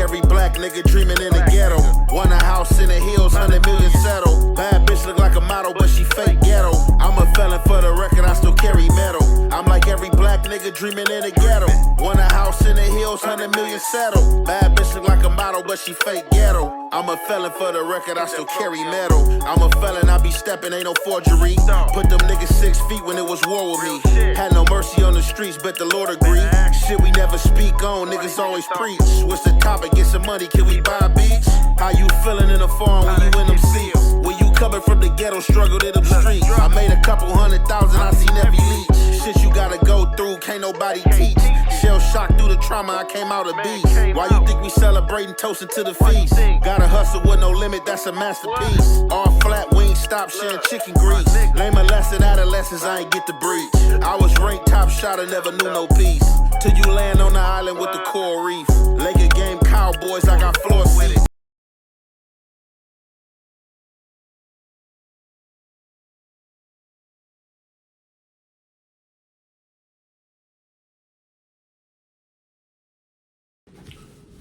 every black nigga dreaming in the ghetto. Want a house in the hills, 100 million settle. Bad bitch look like a model, but she fake ghetto. I'm a felon for the record, I still carry metal. I'm like every black nigga dreaming in the ghetto. Want a house in the hills, 100 million settle. Bad bitch look like a model, but she fake ghetto. I'm a felon for the record, I still carry metal. I'm a felon, I be stepping, ain't no forgery. Put them niggas 6 feet when it was war with me. Had no mercy on the streets, bet the Lord agree. Shit we never speak on, niggas always preach. What's the topic? Get some money, can we buy beats? How you feeling in the farm when you in them seats? When you coming from the ghetto, struggled in them streets. I made a couple 100,000, I seen every leech. Shit you gotta go through, can't nobody teach. Shell shock through the trauma, I came out a beast. Why you think we celebrating, toasting to the feast? Gotta hustle with no limit, that's a masterpiece. All flat, we ain't stop sharing chicken grease. Lame a lesson, adolescence, I ain't get the breach. I was ranked top shot, I never knew no peace. Till you land on the island with the coral reef. Laker game Cowboys, I got floor seats.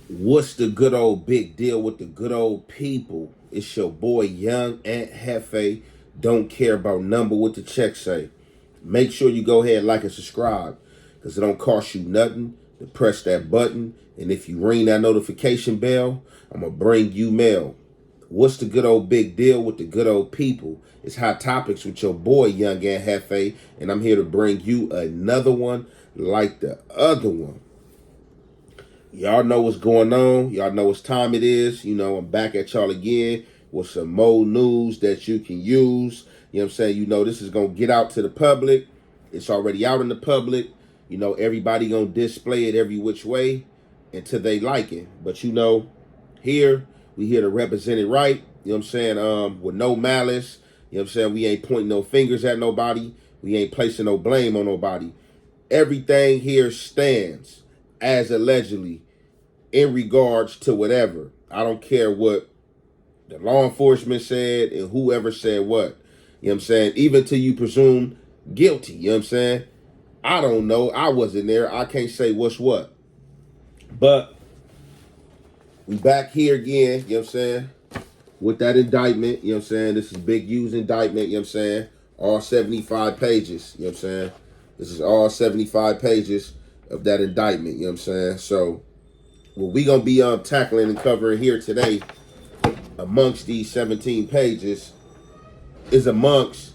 What's the good old big deal with the good old people? It's your boy Young Aunt Hefe. Don't care about number what the check say. Make sure you go ahead and like and subscribe, because it don't cost you nothing to press that button. And if you ring that notification bell, I'm going to bring you mail. What's the good old big deal with the good old people? It's Hot Topics with your boy Young Aunt Hefe, and I'm here to bring you another one like the other one. Y'all know what's going on. Y'all know what time it is. You know, I'm back at y'all again with some more news that you can use. You know what I'm saying? You know, this is going to get out to the public. It's already out in the public. You know, everybody going to display it every which way until they like it. But, you know, here, we here to represent it right. You know what I'm saying? With no malice. You know what I'm saying? We ain't pointing no fingers at nobody. We ain't placing no blame on nobody. Everything here stands as allegedly in regards to whatever. I don't care what the law enforcement said and whoever said what. You know what I'm saying? Even till you presume guilty. You know what I'm saying? I don't know. I wasn't there. I can't say what's what. But we back here again, you know what I'm saying, with that indictment. You know what I'm saying? This is Big U's indictment, you know what I'm saying? All 75 pages, you know what I'm saying? This is all 75 pages of that indictment, you know what I'm saying? So what we gonna be tackling and covering here today amongst these 17 pages is amongst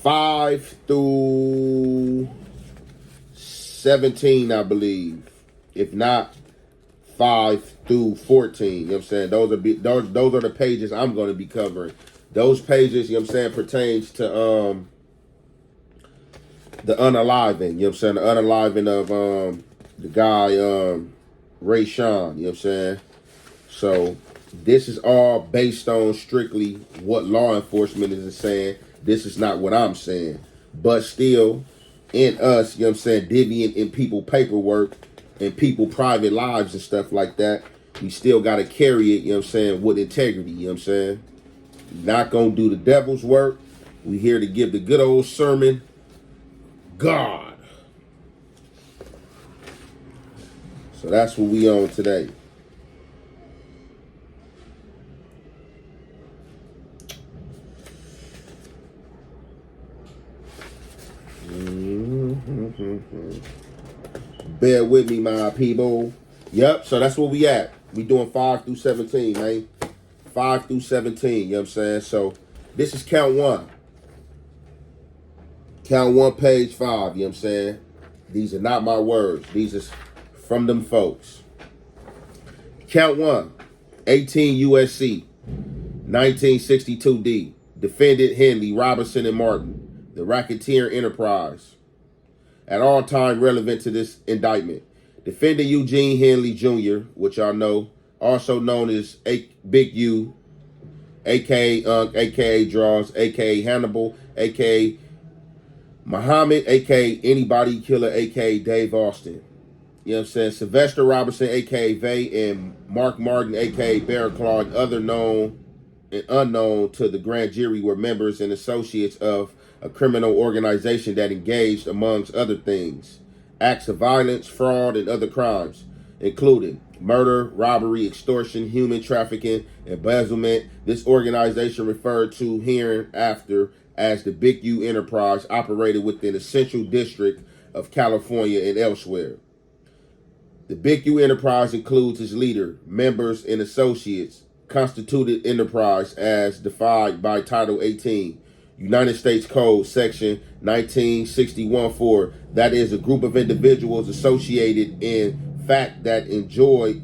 5 through 17, I believe. If not 5 through 14, you know what I'm saying? Those are the pages I'm gonna be covering. Those pages, you know what I'm saying, pertains to the unaliving, you know what I'm saying? The unaliving of the guy, Rashad, you know what I'm saying? So this is all based on strictly what law enforcement is saying. This is not what I'm saying. But still, in us, you know what I'm saying, divvying in people paperwork and people private lives and stuff like that, we still got to carry it, you know what I'm saying, with integrity, you know what I'm saying? Not going to do the devil's work. We here to give the good old sermon, God. So that's what we on today. Bear with me, my people. Yep, so that's where we at. We doing 5 through 17, man. 5 through 17, you know what I'm saying? So this is count 1. Count 1, page 5, you know what I'm saying? These are not my words. These are from them folks. Count 1, 18 USC, 1962D. Defendant Henley, Robinson, and Martin. The racketeer enterprise. At all time relevant to this indictment. Defendant Eugene Henley Jr., which y'all know, also known as Big U, a.k.a. Draws, a.k.a. Hannibal, a.k.a. Muhammad, a.k.a. Anybody Killer, a.k.a. Dave Austin. You know what I'm saying? Sylvester Robinson, a.k.a. Vay, and Mark Martin, a.k.a. Bear Claw, other known and unknown to the grand jury, were members and associates of a criminal organization that engaged, amongst other things, acts of violence, fraud, and other crimes, including murder, robbery, extortion, human trafficking, embezzlement. This organization, referred to hereinafter as the Big U Enterprise, operated within the Central District of California and elsewhere. The Big U Enterprise includes its leader, members, and associates, constituted enterprise as defined by Title 18, United States Code, Section 1961-4. That is a group of individuals associated in fact that engaged,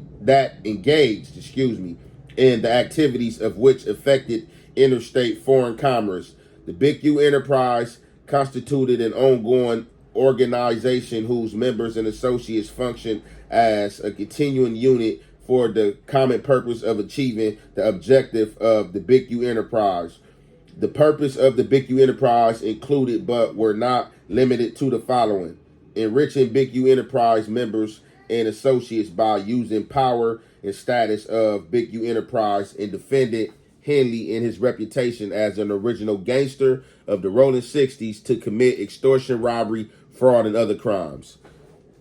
in the activities of which affected interstate foreign commerce. The Big U Enterprise constituted an ongoing organization whose members and associates function as a continuing unit for the common purpose of achieving the objective of the Big U Enterprise. The purpose of the Big U Enterprise included but were not limited to the following: enriching Big U Enterprise members and associates by using power and status of Big U Enterprise, and defendant Henley in his reputation as an original gangster of the rolling 60s to commit extortion, robbery, fraud, and other crimes.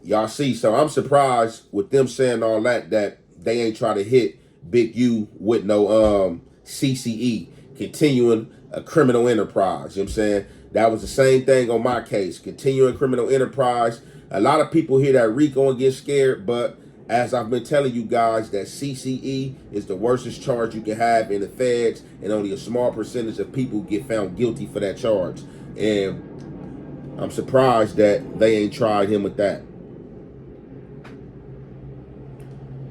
Y'all see, so I'm surprised with them saying all that they ain't try to hit Big U with no CCE, continuing a criminal enterprise. You know what I'm saying? That was the same thing on my case, continuing criminal enterprise. A lot of people hear that RICO and get scared, but as I've been telling you guys, that CCE is the worstest charge you can have in the feds, and only a small percentage of people get found guilty for that charge. And I'm surprised that they ain't tried him with that.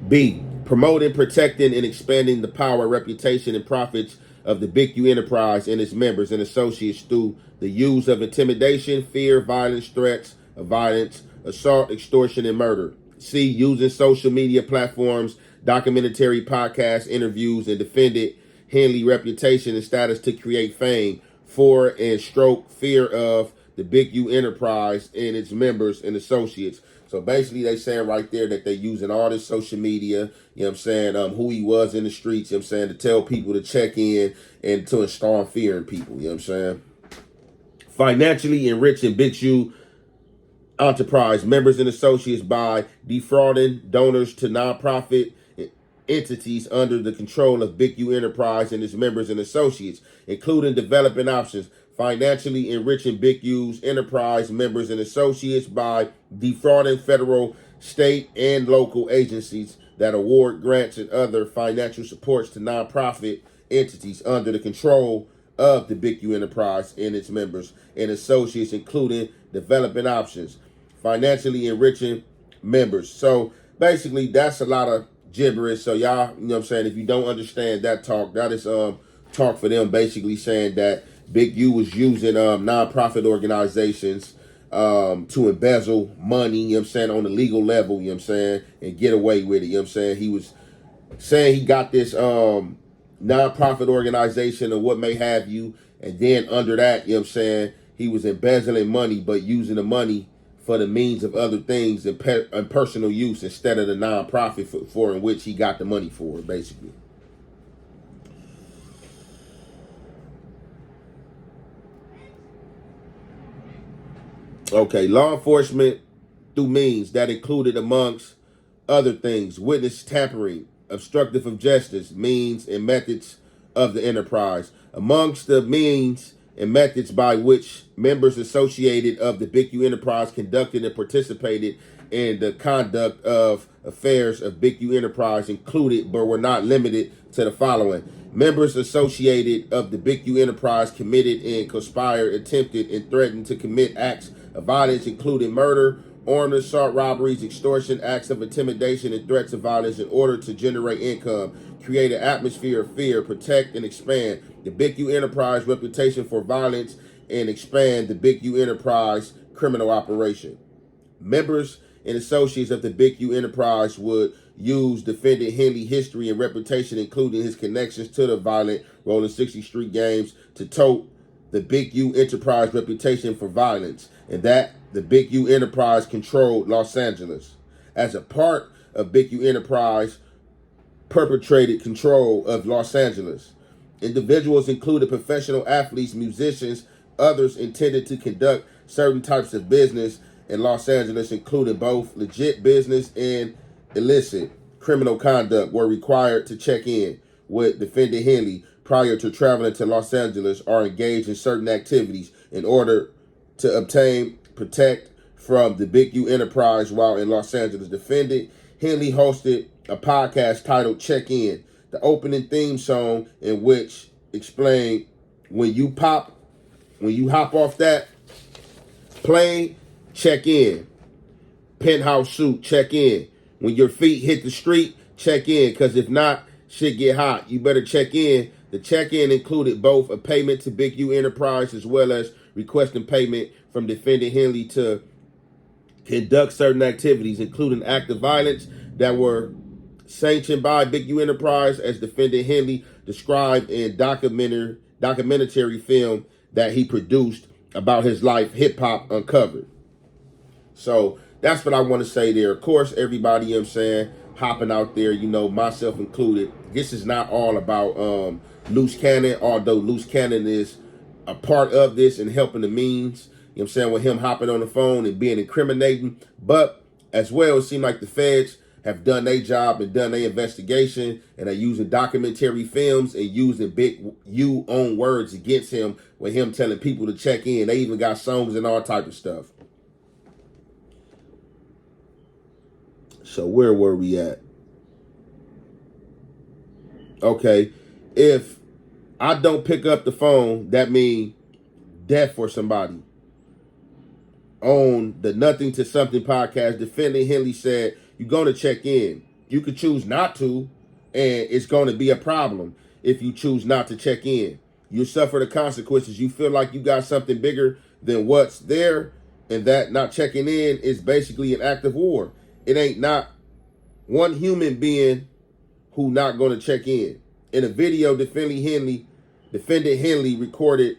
B, promoting, protecting, and expanding the power, reputation, and profits of the Big U Enterprise and its members and associates through the use of intimidation, fear, violence, threats of violence, assault, extortion, and murder. C, using social media platforms, documentary podcasts, interviews, and defended Henley reputation and status to create fame for and stroke fear of the Big U Enterprise and its members and associates. So basically they saying right there that they're using all this social media, you know what I'm saying, who he was in the streets, you know what I'm saying, to tell people to check in and to install fear in people, you know what I'm saying. Financially enriching Big U Enterprise members and associates by defrauding donors to nonprofit entities under the control of Big U Enterprise and its members and associates, including developing options. Financially enriching Big U's enterprise members and associates by defrauding federal, state, and local agencies that award grants and other financial supports to nonprofit entities under the control of the Big U Enterprise and its members and associates, including developing options. Financially enriching members. So basically that's a lot of gibberish. So y'all, you know what I'm saying, if you don't understand that talk, that is talk for them, basically saying that Big U was using nonprofit organizations to embezzle money, you know what I'm saying, on the legal level, you know what I'm saying, and get away with it, you know what I'm saying. He was saying he got this nonprofit organization or what may have you, and then under that, you know what I'm saying, he was embezzling money, but using the money for the means of other things and personal use instead of the nonprofit for in which he got the money for, basically. Okay, law enforcement through means that included, amongst other things, witness tampering, obstructive of justice, means and methods of the enterprise. Amongst the means and methods by which members associated of the Big U Enterprise conducted and participated in the conduct of affairs of Big U Enterprise included, but were not limited to, the following: members associated of the Big U Enterprise committed and conspired, attempted, and threatened to commit acts of violence, including murder, armed assault, robberies, extortion, acts of intimidation, and threats of violence in order to generate income, create an atmosphere of fear, protect and expand the Big U Enterprise reputation for violence, and expand the Big U Enterprise criminal operation. Members and associates of the Big U Enterprise would use defendant Henley history and reputation, including his connections to the violent Rolling 60 Street games, to tote the Big U Enterprise reputation for violence, and that the Big U Enterprise controlled Los Angeles. As a part of Big U Enterprise perpetrated control of Los Angeles, individuals included professional athletes, musicians, others intended to conduct certain types of business in Los Angeles, including both legit business and illicit, criminal conduct were required to check in with defendant Henley prior to traveling to Los Angeles or engage in certain activities in order to obtain, protect from the Big U enterprise while in Los Angeles. Defendant Henley hosted a podcast titled Check In, the opening theme song in which explained when you hop off that plane, check in. Penthouse suit, check in. When your feet hit the street, check in, because if not, shit get hot. You better check in. The check-in included both a payment to Big U Enterprise as well as requesting payment from defendant Henley to conduct certain activities, including acts of violence that were sanctioned by Big U Enterprise, as defendant Henley described in documentary film that he produced about his life, Hip Hop Uncovered. So that's what I want to say there. Of course, everybody, you know what I'm saying, hopping out there, you know, myself included. This is not all about Loose Cannon, although Loose Cannon is a part of this and helping the means, you know what I'm saying, with him hopping on the phone and being incriminating. But as well, it seems like the feds have done their job and done their investigation and are using documentary films and using Big U own words against him with him telling people to check in. They even got songs and all type of stuff. So where were we at? Okay, if I don't pick up the phone, that means death for somebody. On the Nothing to Something podcast, defendant Henley said, you're going to check in. You could choose not to, and it's going to be a problem if you choose not to check in. You suffer the consequences. You feel like you got something bigger than what's there, and that not checking in is basically an act of war. It ain't not one human being who not going to check in. In a video, defendant Henley recorded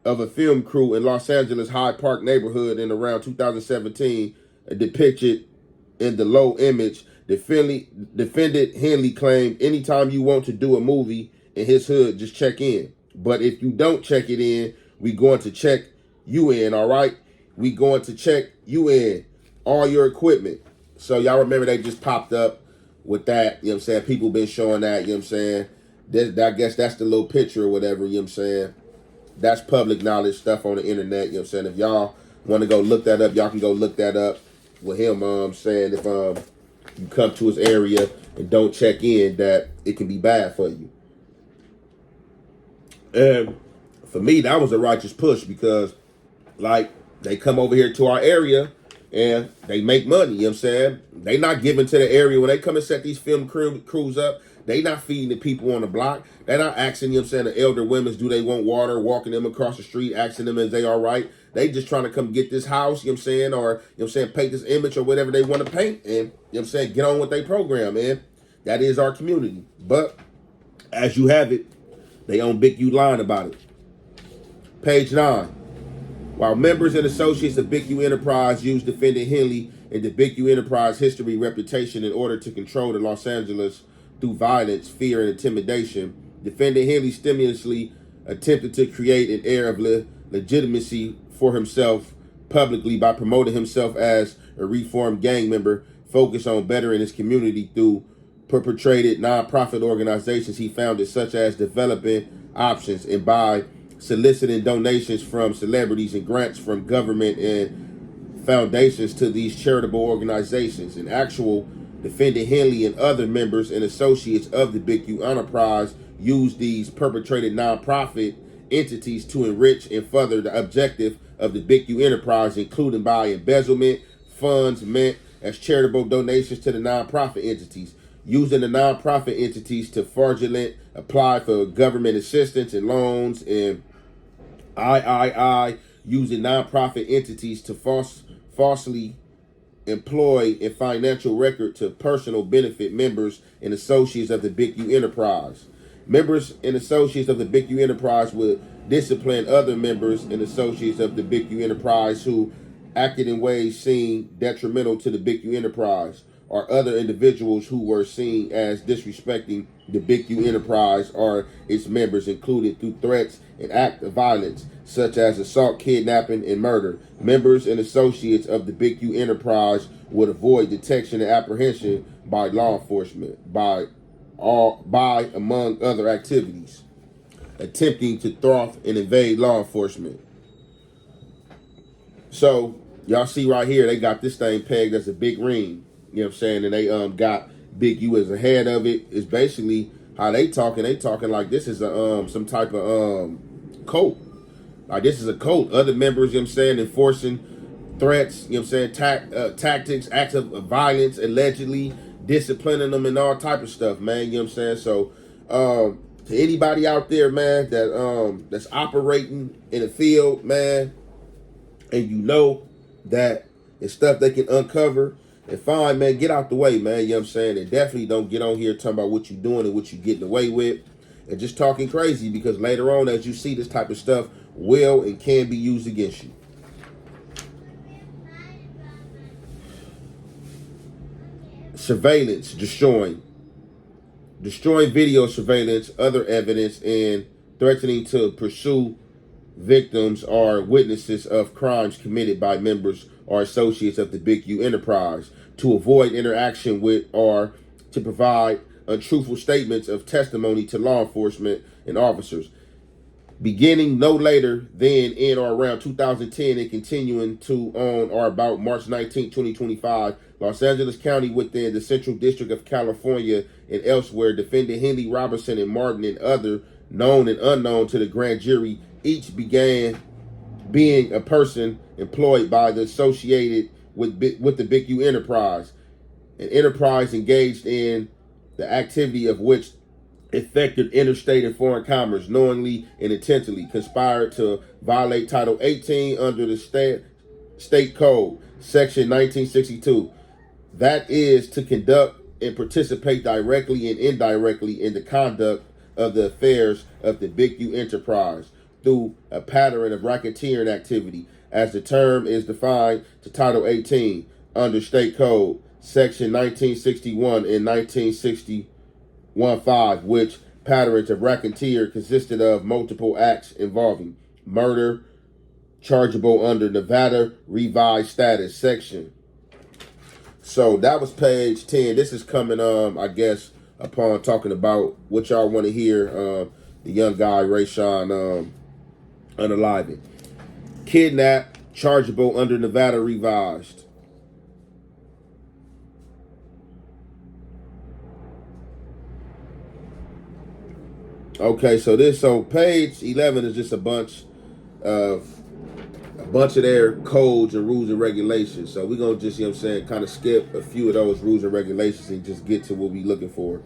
of a film crew in Los Angeles Hyde Park neighborhood in around 2017, depicted in the low image. Defendant Henley claimed, anytime you want to do a movie in his hood, just check in. But if you don't check it in, we going to check you in, all right? We going to check you in, all your equipment. So y'all remember they just popped up with that, you know what I'm saying? People been showing that, you know what I'm saying? I guess that's the little picture or whatever, you know what I'm saying? That's public knowledge stuff on the internet, you know what I'm saying? If y'all want to go look that up, y'all can go look that up with him saying if you come to his area and don't check in, that it can be bad for you. And for me, that was a righteous push because, like, they come over here to our area and they make money, you know what I'm saying? They not giving to the area. When they come and set these film crews up, they not feeding the people on the block. They're not asking, you know what I'm saying, the elder women, do they want water, walking them across the street, asking them if they all right. They just trying to come get this house, you know what I'm saying, or, you know what I'm saying, paint this image or whatever they want to paint, and, you know what I'm saying, get on with their program, man. That is our community. But, as you have it, they on Big U lying about it. Page 9. While members and associates of Big U Enterprise use defendant Henley and the Big U Enterprise history reputation in order to control the Los Angeles through violence, fear, and intimidation, defendant Henley stimulously attempted to create an air of legitimacy for himself publicly by promoting himself as a reformed gang member focused on bettering his community through perpetrated nonprofit organizations he founded, such as Developing Options, and by soliciting donations from celebrities and grants from government and foundations to these charitable organizations. In actual, defendant Henley and other members and associates of the Big U Enterprise use these perpetrated nonprofit entities to enrich and further the objective of the Big U Enterprise, including by embezzlement, funds meant as charitable donations to the nonprofit entities, using the nonprofit entities to fraudulently apply for government assistance and loans, and using nonprofit entities to falsely employ a financial record to personal benefit members and associates of the Big U Enterprise. Members and associates of the Big U Enterprise would discipline other members and associates of the Big U Enterprise who acted in ways seen detrimental to the Big U Enterprise, or other individuals who were seen as disrespecting the Big U enterprise or its members, included through threats and acts of violence, such as assault, kidnapping, and murder. Members and associates of the Big U enterprise would avoid detection and apprehension by law enforcement, by among other activities, attempting to thwart and evade law enforcement. So y'all see right here, they got this thing pegged as a big ring. You know what I'm saying? And they got Big U as the head of it. It's basically how they talking. They talking like this is a some type of cult. Like this is a cult. Other members, you know what I'm saying, enforcing threats, you know what I'm saying, tactics, acts of violence, allegedly disciplining them and all type of stuff, man. You know what I'm saying? So to anybody out there, man, that that's operating in the field, man, and you know that it's stuff they can uncover and find, man, get out the way, man. You know what I'm saying? And definitely don't get on here talking about what you're doing and what you're getting away with and just talking crazy, because later on, as you see, this type of stuff will and can be used against you. Surveillance, destroying video surveillance, other evidence, and threatening to pursue victims or witnesses of crimes committed by members or associates of the Big U enterprise, to avoid interaction with or to provide untruthful statements of testimony to law enforcement and officers, beginning no later than in or around 2010 and continuing to on or about March 19, 2025, Los Angeles County within the Central District of California and elsewhere, defendant Henley Robinson and Martin and other known and unknown to the grand jury each began being a person employed by the associated with the Big U enterprise, an enterprise engaged in the activity of which affected interstate and foreign commerce, knowingly and intentionally conspired to violate Title 18 under the state code, Section 1962. That is to conduct and participate directly and indirectly in the conduct of the affairs of the Big U enterprise through a pattern of racketeering activity, as the term is defined to Title 18 under State Code, Section 1961 and 1961-5, which patterns of racketeer consisted of multiple acts involving murder, chargeable under Nevada revised status section. So that was page 10. This is coming, I guess, upon talking about what y'all want to hear. The young guy, Rashad, unaliving. Kidnap, chargeable under Nevada revised. Okay, so page 11 is just a bunch of their codes and rules and regulations. So we're gonna just, you know what I'm saying, kind of skip a few of those rules and regulations and just get to what we're looking for.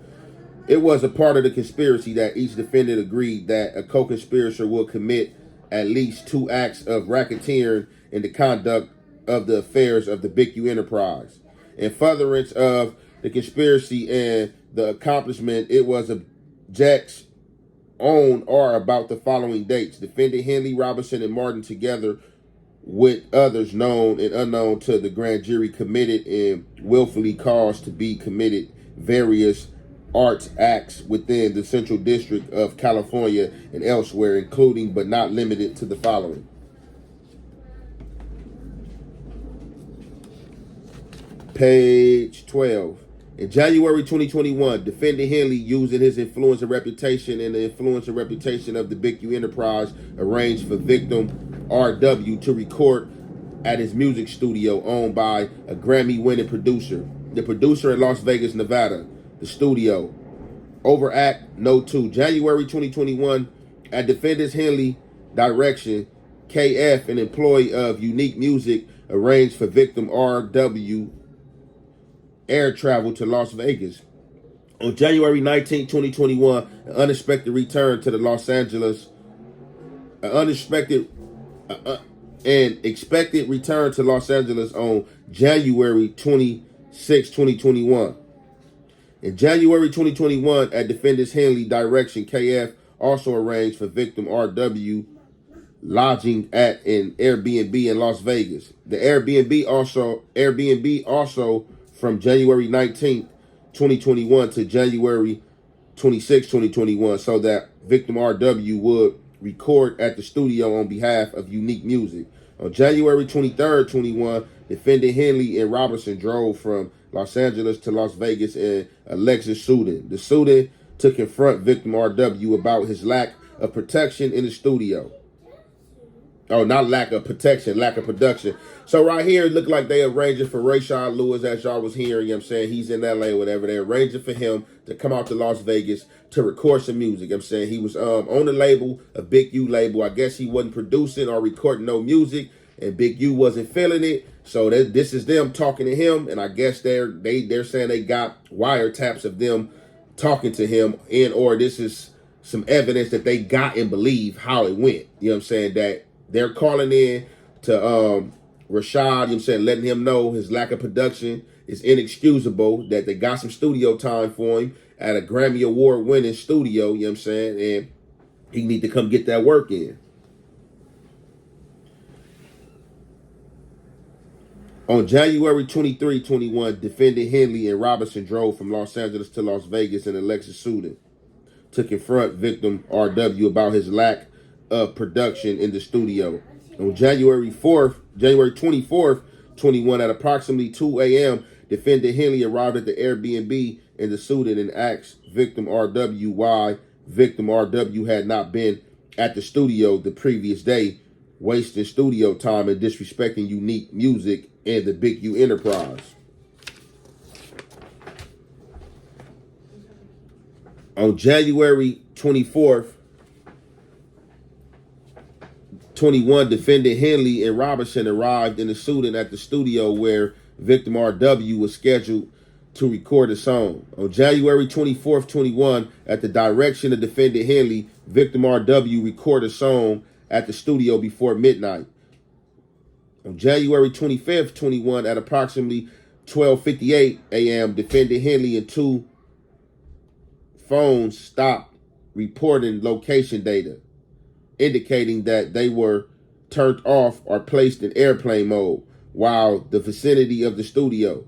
It was a part of the conspiracy that each defendant agreed that a co-conspirator will commit at least 2 acts of racketeering in the conduct of the affairs of the Big U enterprise. In furtherance of the conspiracy and the accomplishment, it was objects on or about the following dates. Defendant Henley, Robinson, and Martin, together with others known and unknown to the grand jury, committed and willfully caused to be committed various arts acts within the Central District of California and elsewhere, including but not limited to the following. Page 12. In January 2021, defendant Henley, using his influence and reputation and the influence and reputation of the Big U enterprise, arranged for victim R.W. to record at his music studio owned by a Grammy-winning producer. The producer in Las Vegas, Nevada. The studio. Overact Note 2. January 2021, at defendant Henley direction, KF, an employee of Unique Music, arranged for victim R.W. air travel to Las Vegas. On January 19, 2021, an unexpected return to the Los Angeles, expected return to Los Angeles on January 26, 2021. In January 2021, at defendant's Henley direction, KF also arranged for victim RW lodging at an Airbnb in Las Vegas. The Airbnb also from January 19th, 2021 to January 26, 2021, so that victim RW would record at the studio on behalf of Unique Music. On January 23rd, 21, defendant Henley and Robinson drove from Los Angeles to Las Vegas in a Lexus Sudan. The student to confront victim RW about his lack of protection in the studio. Oh, not lack of protection, lack of production. So right here, it looked like they arranging for Rashad Lewis, as y'all was hearing, you know what I'm saying? He's in LA, whatever. They're arranging for him to come out to Las Vegas to record some music. You know what I'm saying? He was on the label, a Big U label. I guess he wasn't producing or recording no music, and Big U wasn't feeling it. So this is them talking to him, and I guess they're saying they got wiretaps of them talking to him, and or this is some evidence that they got and believe how it went. You know what I'm saying? That they're calling in to Rashad, you know what I'm saying, letting him know his lack of production is inexcusable, that they got some studio time for him at a Grammy Award winning studio, you know what I'm saying, and he need to come get that work in. On January 23, 21, defendant Henley and Robinson drove from Los Angeles to Las Vegas in a Lexus Sudan to confront victim RW about his lack of production in the studio. On January 24th, 21, at approximately 2 a.m., defendant Henley arrived at the Airbnb in the Sudan and asked victim RW why victim RW had not been at the studio the previous day, wasting studio time and disrespecting Unique Music and the Big U Enterprise. On January 24th, 21, defendant Henley and Robinson arrived in the Sudan at the studio where victim RW was scheduled to record a song. On January 24th, 21, at the direction of defendant Henley, victim RW recorded a song at the studio before midnight. On January 25th, 21, at approximately 12:58 a.m., defendant Henley and two phones stopped reporting location data, indicating that they were turned off or placed in airplane mode while the vicinity of the studio.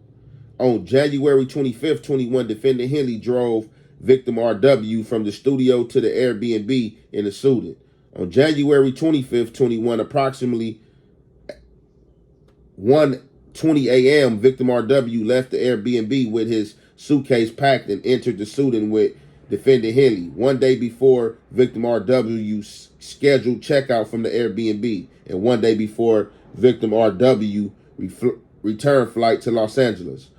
On January 25th, 21, defendant Henley drove victim RW from the studio to the Airbnb in the Sudan. On January 25th, 21, approximately 1:20 a.m., victim RW left the Airbnb with his suitcase packed and entered the Sudan with defendant Henley. One day before victim RW scheduled checkout from the Airbnb, and one day before victim RW return flight to Los Angeles.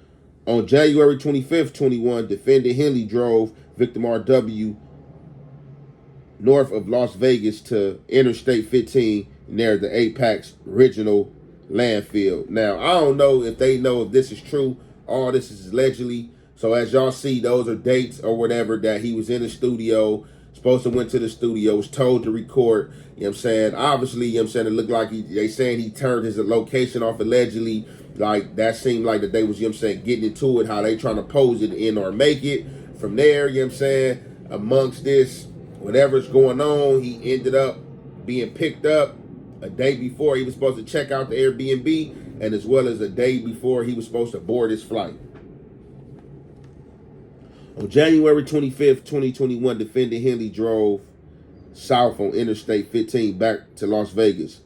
On January 25th, 21, defendant Henley drove victim RW north of Las Vegas to Interstate 15 near the Apex Regional Landfill. Now, I don't know if they know if this is true. All this is allegedly. So as y'all see, those are dates or whatever that he was in the studio, supposed to went to the studio, was told to record, you know what I'm saying? Obviously, you know what I'm saying, it looked like they saying he turned his location off allegedly. Like, that seemed like that they was, you know what I'm saying, getting into it, how they trying to pose it in or make it. From there, you know what I'm saying, amongst this, whatever's going on, he ended up being picked up a day before he was supposed to check out the Airbnb, and as well as a day before he was supposed to board his flight. On January 25th, 2021, defendant Henley drove south on Interstate 15 back to Las Vegas.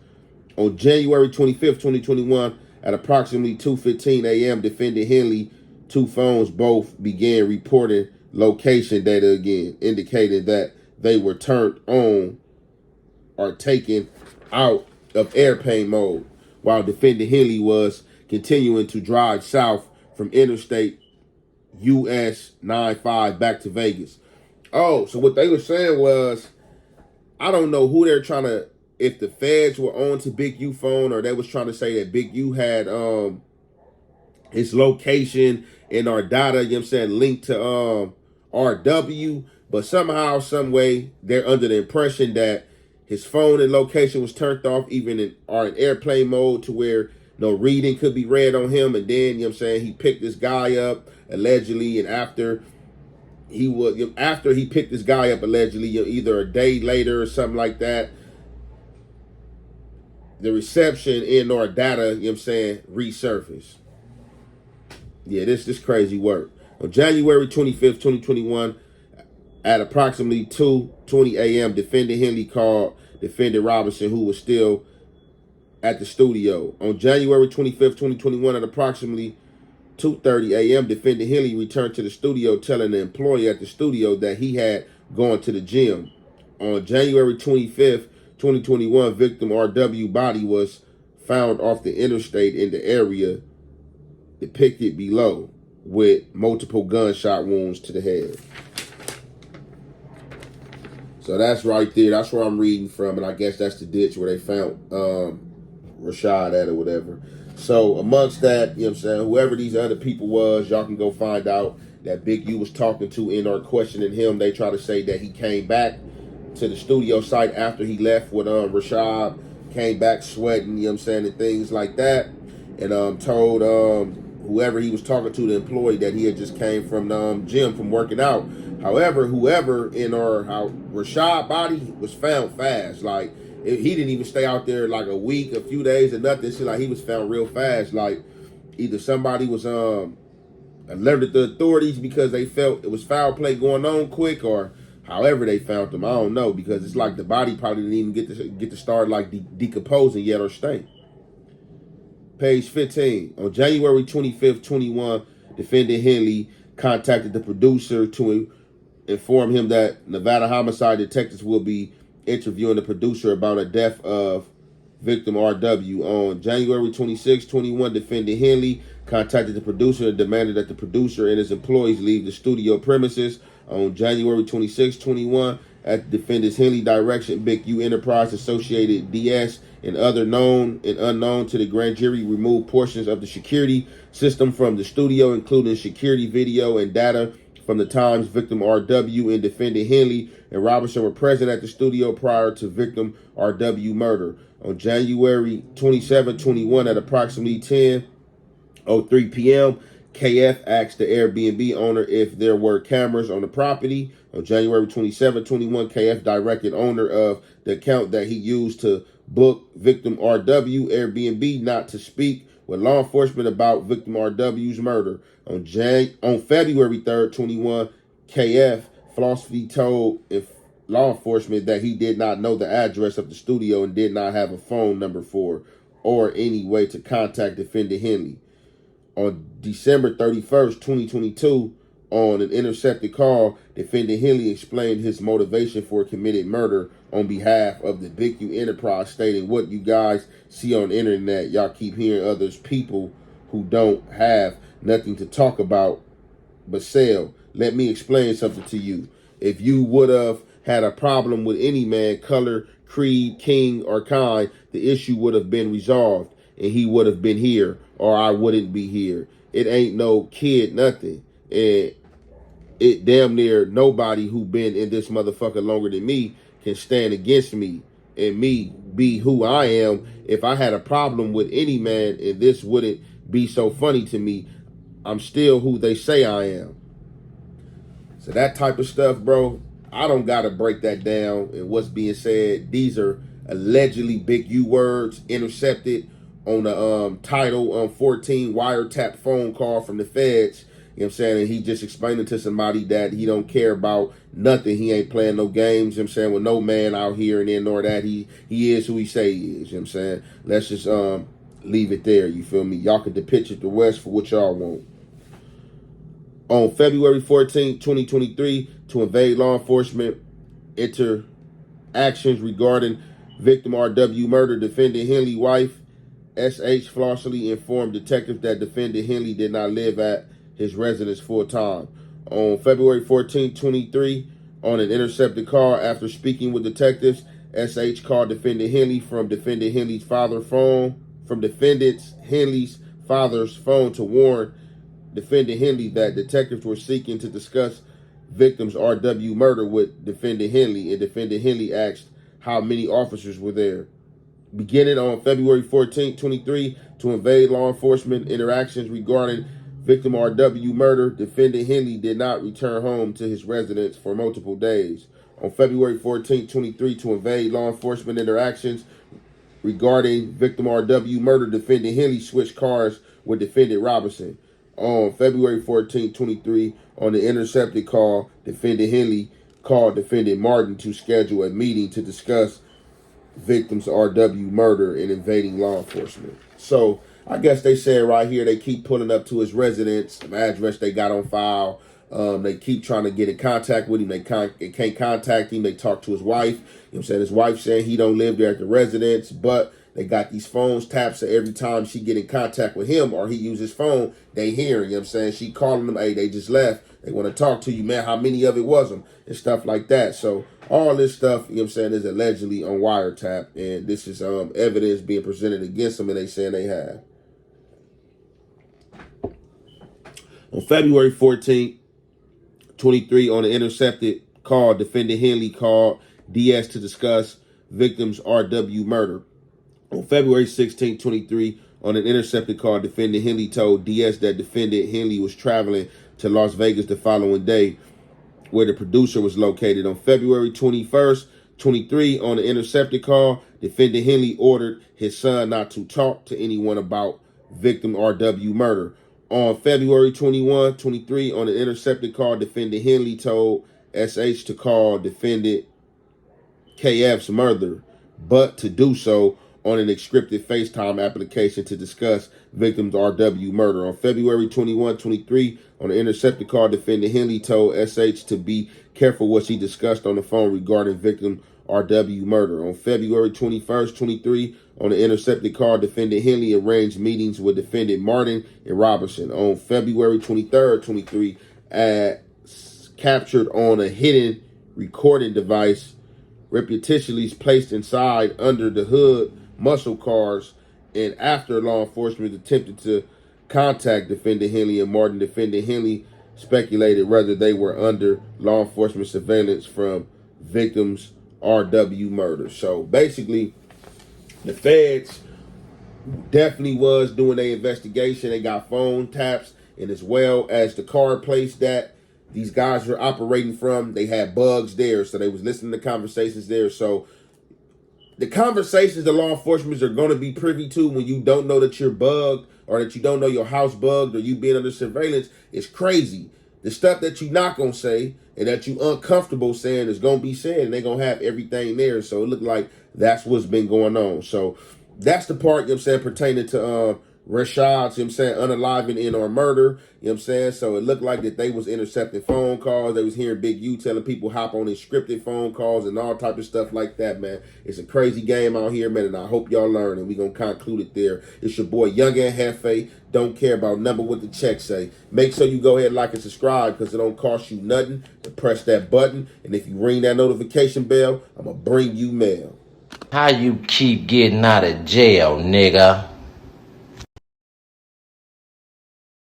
On January 25th, 2021, at approximately 2:15 a.m., defendant Henley, two phones both began reporting location data again, indicating that they were turned on or taken out of airplane mode, while defendant Henley was continuing to drive south from Interstate US 95 back to Vegas. Oh, so what they were saying was, I don't know who they're trying to, if the feds were on to Big U phone, or they was trying to say that Big U had his location and our data, you know what I'm saying, linked to RW, but somehow, some way, they're under the impression that his phone and location was turned off, even in airplane mode, to where no reading could be read on him. And then, you know what I'm saying, he picked this guy up allegedly, and after he picked this guy up allegedly, either a day later or something like that, the reception in our data, you know what I'm saying, resurfaced. Yeah, this crazy work. On January 25th, 2021, at approximately 2:20 a.m., defendant Henley called defendant Robinson, who was still at the studio. On January 25th, 2021, at approximately 2:30 a.m., defendant Henley returned to the studio, telling the employee at the studio that he had gone to the gym. On January 25th, 2021, victim RW body was found off the interstate in the area depicted below with multiple gunshot wounds to the head. So that's right there. That's where I'm reading from, and I guess that's the ditch where they found Rashad at or whatever. So amongst that, you know what I'm saying, whoever these other people was, y'all can go find out that Big U was talking to in our questioning him. They try to say that he came back to the studio site after he left with Rashad, came back sweating, you know what I'm saying, and things like that. And told whoever he was talking to, the employee, that he had just came from the gym from working out. However, whoever in Rashad body was found fast. Like, he didn't even stay out there like a week, a few days, or nothing. Shit, like, he was found real fast. Like, either somebody was alerted the authorities because they felt it was foul play going on quick, or however they found him. I don't know, because it's like the body probably didn't even get to start like decomposing yet or stink. Page 15. On January 25th, 21, defendant Henley contacted the producer to inform him that Nevada homicide detectives will be interviewing the producer about the death of victim RW. On January 26, 21, defendant Henley contacted the producer and demanded that the producer and his employees leave the studio premises. On January 26, 21, at the defendant's Henley direction, Big U Enterprise Associated DS and other known and unknown to the grand jury removed portions of the security system from the studio, including security video and data from the times victim RW and defendant Henley and Robinson were present at the studio prior to victim RW murder. On January 27, 21, at approximately 10:03 p.m., KF asked the Airbnb owner if there were cameras on the property. On January 27, 21, KF directed owner of the account that he used to book victim RW Airbnb not to speak with law enforcement about victim RW's murder. On February 3rd, 21, KF falsely told law enforcement that he did not know the address of the studio and did not have a phone number for or any way to contact defendant Henley. On December 31st, 2022, on an intercepted call, defendant Henley explained his motivation for committed murder on behalf of the Big U Enterprise, stating, "What you guys see on the internet, y'all keep hearing others people who don't have nothing to talk about but sell. Let me explain something to you. If you would have had a problem with any man, color, creed, king, or kind, the issue would have been resolved, and he would have been here, or I wouldn't be here. It ain't no kid, nothing. And it damn near nobody who been in this motherfucker longer than me can stand against me and me be who I am. If I had a problem with any man and this wouldn't be so funny to me, I'm still who they say I am." So that type of stuff, bro, I don't got to break that down and what's being said. These are allegedly Big U words intercepted on the Title 14 wiretap phone call from the feds. You know what I'm saying? And he just explaining to somebody that he don't care about nothing. He ain't playing no games, you know what I'm saying, with no man out here and then nor that. He is who he say he is, you know what I'm saying? Let's just leave it there, you feel me? Y'all can depict it the West for what y'all want. On February 14, 2023, to invade law enforcement interactions regarding victim RW murder, defendant Henley wife SH falsely informed detectives that defendant Henley did not live at his residence full time. On February 14, 23, on an intercepted call after speaking with detectives, SH called defendant Henley from defendant Henley's father's phone to warn defendant Henley that detectives were seeking to discuss victim's RW murder with defendant Henley, and defendant Henley asked how many officers were there. Beginning on February 14, 23, to invade law enforcement interactions regarding victim RW murder, defendant Henley did not return home to his residence for multiple days. On February 14, 23, to invade law enforcement interactions regarding victim RW murder, defendant Henley switched cars with defendant Robinson. On February 14, 23, on the intercepted call, defendant Henley called defendant Martin to schedule a meeting to discuss victim's RW murder and invading law enforcement. So I guess they said right here they keep pulling up to his residence, the address they got on file. They keep trying to get in contact with him. They can't contact him. They talk to his wife. You know what I'm saying? His wife saying he don't live there at the residence, but they got these phones tapped, so every time she get in contact with him or he use his phone, they hear, you know what I'm saying? She calling them, hey, they just left. They want to talk to you, man. How many of it was them? And stuff like that. So all this stuff, you know what I'm saying, is allegedly on wiretap. And this is evidence being presented against them, and they saying they have. On February 14th, 23, on the intercepted call, defendant Henley called DS to discuss victim's RW murder. On February 16, 23, on an intercepted call, defendant Henley told DS that defendant Henley was traveling to Las Vegas the following day, where the producer was located. On February 21st, 23, on the intercepted call, defendant Henley ordered his son not to talk to anyone about victim RW murder. On February 21, 23, on the intercepted call, defendant Henley told SH to call defendant KF's murder, but to do so on an encrypted FaceTime application to discuss victim's RW murder. On February 21, 23, on the intercepted call, defendant Henley told SH to be careful what she discussed on the phone regarding victim RW murder. On February 21st, 23, on the intercepted call, defendant Henley arranged meetings with defendant Martin and Robinson. On February 23rd, 23, captured on a hidden recording device repetitiously placed inside under the hood muscle cars, and after law enforcement attempted to contact defendant Henley and Martin, defendant Henley speculated whether they were under law enforcement surveillance from victims' RW murder. So basically, the feds definitely was doing their investigation. They got phone taps, and as well as the car place that these guys were operating from, they had bugs there, so they was listening to conversations there. So the conversations the law enforcement are going to be privy to when you don't know that you're bugged, or that you don't know your house bugged, or you being under surveillance, is crazy. The stuff that you not going to say and that you uncomfortable saying is going to be said, and they're going to have everything there. So it looked like that's what's been going on. So that's the part, you know what I'm saying, pertaining to Rashad's, you know what I'm saying, unaliving in or murder, you know what I'm saying? So it looked like that they was intercepting phone calls. They was hearing Big U telling people hop on these scripted phone calls and all type of stuff like that, man. It's a crazy game out here, man, and I hope y'all learn, and we going to conclude it there. It's your boy, Young and Hefe. Don't care about number what the check say. Make sure you go ahead, like, and subscribe, because it don't cost you nothing to press that button. And if you ring that notification bell, I'm going to bring you mail. How you keep getting out of jail, nigga?